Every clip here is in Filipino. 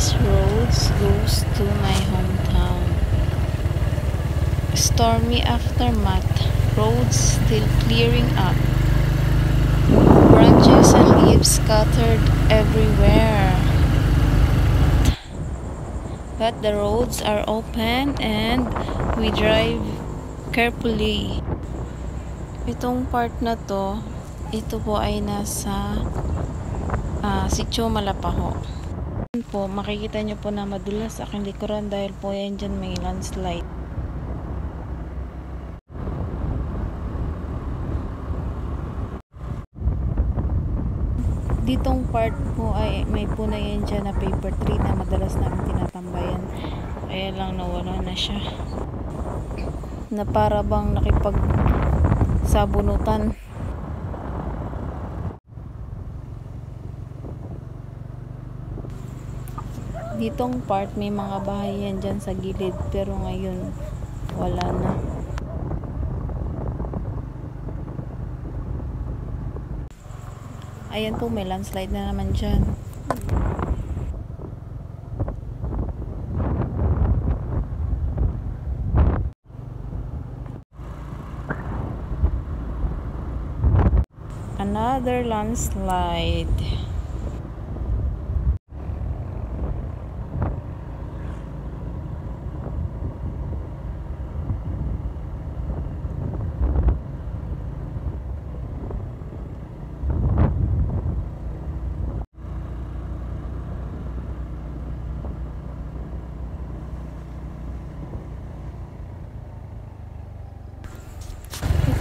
This road goes to my hometown. Stormy aftermath. Roads still clearing up. Branches and leaves scattered everywhere. But the roads are open and we drive carefully. Itong part na to, ito po ay nasa Sitio Malapaho. Po, makikita nyo po na madulas sa aking likuran dahil po yan dyan may landslide. Ditong part po ay may puno yan dyan na paper tree na madalas namin tinatambayan. Kaya lang nawala na siya. Na para bang nakipagsabunutan. Ditong part may mga bahay yan dyan sa gilid pero ngayon wala na. Ayan po, may landslide na naman dyan. Another landslide.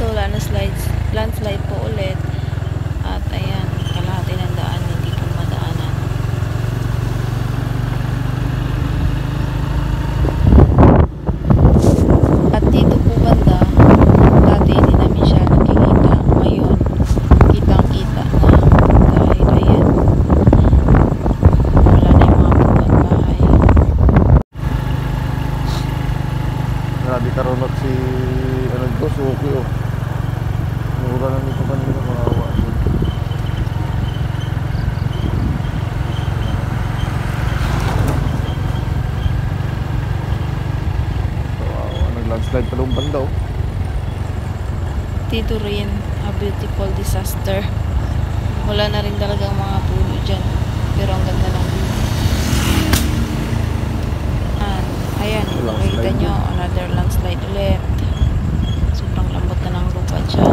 Ito, landslide po ulit. At ayan, kalahati ng daan hindi po madaanan. At dito po banda, dati hindi namin siya nakikita. Ngayon, kitang-kita na. Dahil ayan, wala na yung mga puno at bahay. Grabe karunot si Suki oh. Mura lang dito kanina mga awa. Nag-landslide pa doon banda oh. Dito rin, a beautiful disaster. Wala na rin talagang mga puno dyan. Pero ang ganda ng view. Ayan, makikita nyo, another landslide ulit. Sobrang lambot na ng lupa dyan.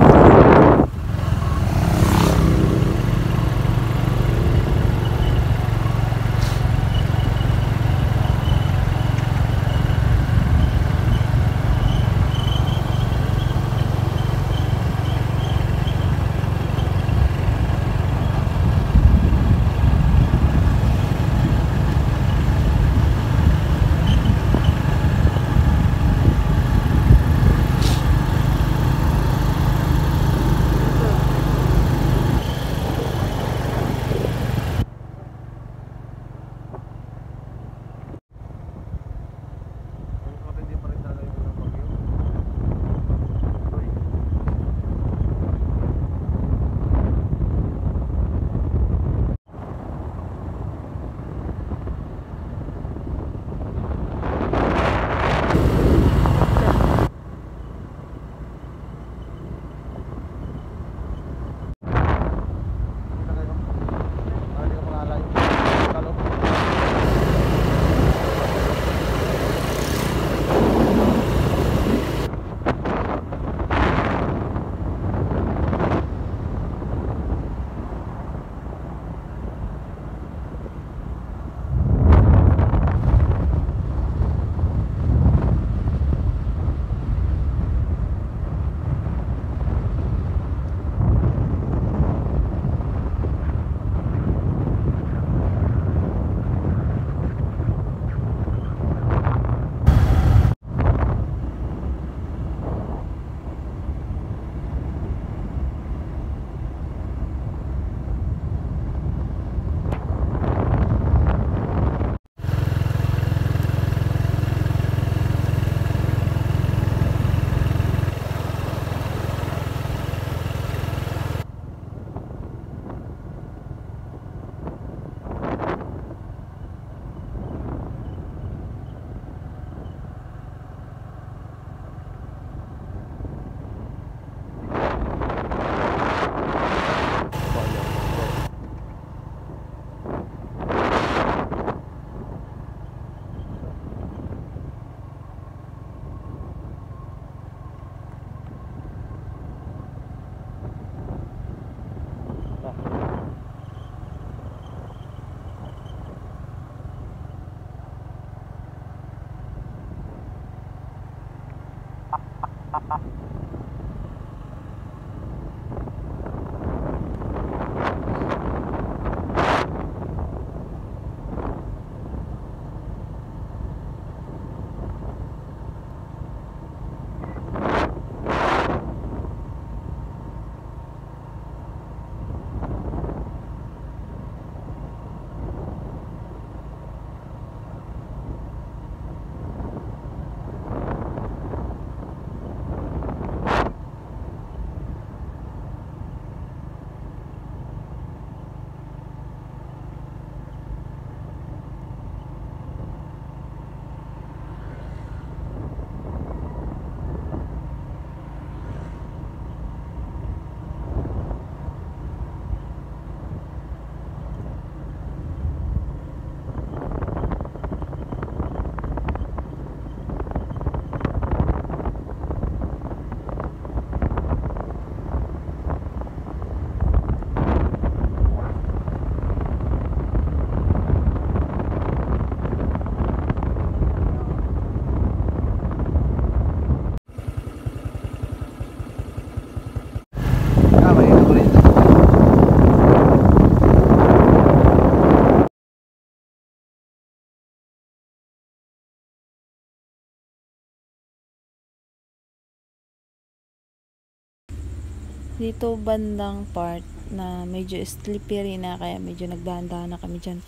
Dito bandang part na medyo slippery na, kaya medyo nagdahan-dahan na kami dyan.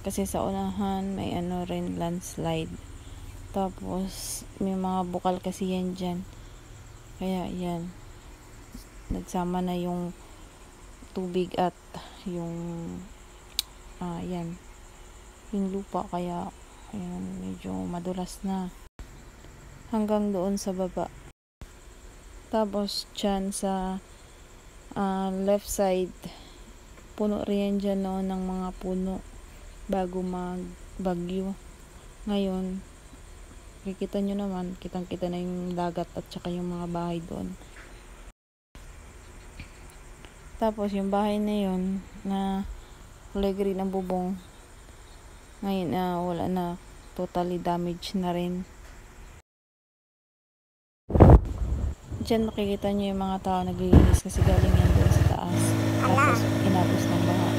Kasi sa unahan may ano rin, landslide. Tapos may mga bukal kasi yan dyan. Kaya yan, nagsama na yung tubig at yung yan, yung lupa. Kaya ayan, medyo madulas na hanggang doon sa baba. Tapos dyan sa left side, puno rin dyan noon ng mga puno bago magbagyo. Ngayon, kikita nyo naman, kitang kita na yung dagat at saka yung mga bahay doon. Tapos yung bahay na yun na kulay green ang bubong, ngayon wala na, totally damaged na rin. Diyan makikita nyo yung mga tao naglilinis kasi galing yan doon sa taas. Tapos inapos ng baha.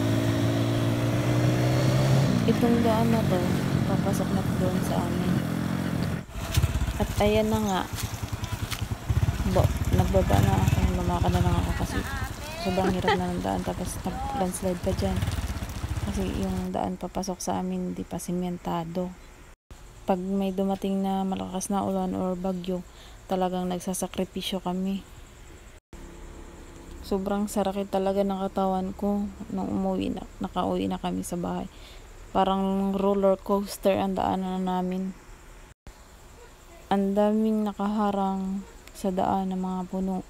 Itong daan na to, papasok na doon sa amin. At ayan na nga, nagbaba na ako, lumaka na lang ako kasi sobrang hirap na ng daan. Tapos landslide pa dyan. Kasi yung daan papasok sa amin hindi pa sementado. Pag may dumating na malakas na ulan or bagyo, talagang nagsasakripisyo kami. Sobrang sarakit talaga ng katawan ko nung nakauwi na kami sa bahay. Parang roller coaster ang daanan namin. Ang daming nakaharang sa daan ng mga puno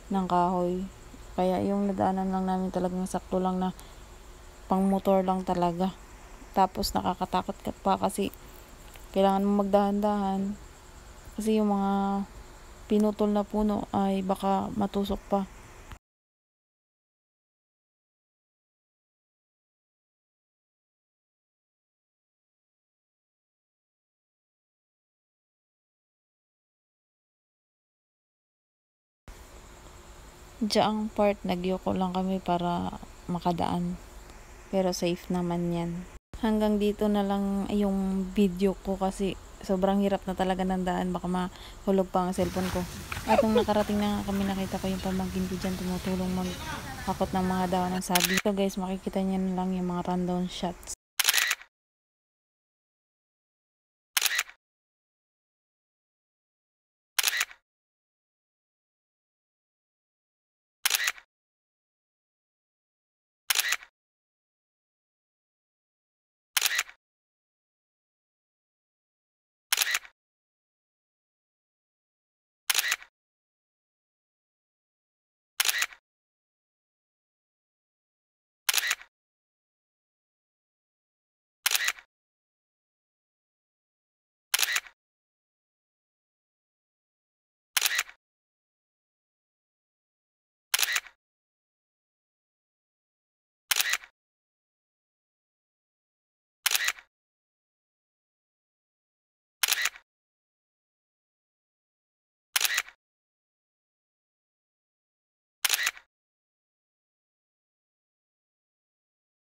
ng kahoy. Kaya yung nadaanan lang namin talagang sakto lang na pang motor lang talaga. Tapos nakakatakot ka pa kasi kailangan mo magdahan-dahan. Kasi yung mga pinutol na puno ay baka matusok pa. Diyaang part, nagyoko lang kami para makadaan. Pero safe naman yan. Hanggang dito na lang yung video ko kasi sobrang hirap na talaga ng daan, baka mahulog pa ang cellphone ko. At nung nakarating na nga kami, nakita ko yung pamangkin ko dyan tumutulong maghakot ng mga daon ng saging. So guys, makikita niyo na lang yung mga rundown shots.